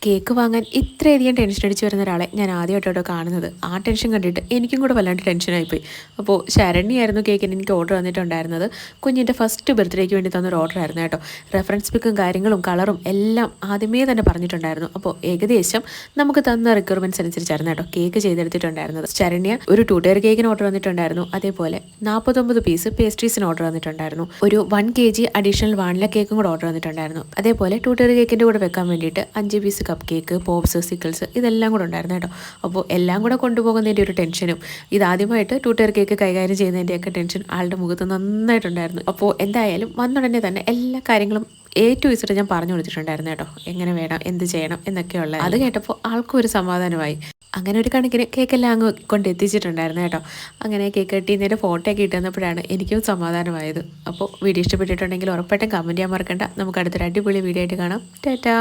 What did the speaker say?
Cake വാങ്ങാൻ ഇത്രയധികം tension അടിച്ച് വരുന്ന ഒരാളെ ഞാൻ ആദ്യമായിട്ടോ കാണുന്നത്. ആ ടെൻഷൻ കണ്ടിട്ട് എനിക്കും കൂടെ വല്ലാണ്ട് ടെൻഷനായിപ്പോയി. അപ്പോൾ ശരണ്യായിരുന്നു കേക്കിന് എനിക്ക് ഓർഡർ വന്നിട്ടുണ്ടായിരുന്നത്. കുഞ്ഞിൻ്റെ ഫസ്റ്റ് ബർത്ത്ഡേക്ക് വേണ്ടി തന്നൊരു ഓർഡർ ആയിരുന്നു കേട്ടോ. റെഫറൻസ് പിക്കും കാര്യങ്ങളും കളറും എല്ലാം ആദ്യമേ തന്നെ പറഞ്ഞിട്ടുണ്ടായിരുന്നു. അപ്പോൾ ഏകദേശം നമുക്ക് തന്ന റിക്വയർമെൻറ്റ്സ് അനുസരിച്ചായിരുന്നു കേട്ടോ കേക്ക് ചെയ്തെടുത്തിട്ടുണ്ടായിരുന്നത്. ശരണ്യ ഒരു 2 ടയർ കേക്കിന് ഓർഡർ വന്നിട്ടുണ്ടായിരുന്നു. അതേപോലെ 49 പീസ് പേസ്ട്രീസിന് ഓർഡർ വന്നിട്ടുണ്ടായിരുന്നു. ഒരു 1 kg അഡീഷണൽ വാനില കേക്കും കൂടെ ഓർഡർ വന്നിട്ടുണ്ടായിരുന്നു. അതേപോലെ 2 ടയർ കേക്കിൻ്റെ കൂടെ വെക്കാൻ വേണ്ടിയിട്ട് 5 പീസ് കപ്പ് കേക്ക്, പോപ്സ്, സിക്കിൾസ് ഇതെല്ലാം കൂടെ ഉണ്ടായിരുന്നു കേട്ടോ. അപ്പോൾ എല്ലാം കൂടെ കൊണ്ടുപോകുന്നതിൻ്റെ ഒരു ടെൻഷനും ഇതാദ്യമായിട്ട് 2 ടയർ കേക്ക് കൈകാര്യം ചെയ്യുന്നതിൻ്റെയൊക്കെ ടെൻഷൻ ആളുടെ മുഖത്ത് നന്നായിട്ടുണ്ടായിരുന്നു. അപ്പോൾ എന്തായാലും വന്നുടനെ തന്നെ എല്ലാ കാര്യങ്ങളും A to Z ഞാൻ പറഞ്ഞു കൊടുത്തിട്ടുണ്ടായിരുന്നു കേട്ടോ. എങ്ങനെ വേണം, എന്ത് ചെയ്യണം എന്നൊക്കെയുള്ള. അത് കേട്ടപ്പോൾ ആൾക്കും ഒരു സമാധാനമായി. അങ്ങനെ ഒരു കണക്കിന് കേക്കെല്ലാം അങ്ങ് കൊണ്ട് എത്തിച്ചിട്ടുണ്ടായിരുന്നു കേട്ടോ. അങ്ങനെ കേക്ക് കട്ടിന്നതിൻ്റെ ഫോട്ടോ ഒക്കെ ഇട്ട് തന്നപ്പോഴാണ് എനിക്കും സമാധാനമായത്. അപ്പോൾ വീഡിയോ ഇഷ്ടപ്പെട്ടിട്ടുണ്ടെങ്കിൽ ഉറപ്പായിട്ടും കമൻറ്റ് ചെയ്യാൻ മറക്കണ്ട. നമുക്ക് അടുത്തൊരു അടിപൊളി വീഡിയോ ആയിട്ട് കാണാം. ടാറ്റാ.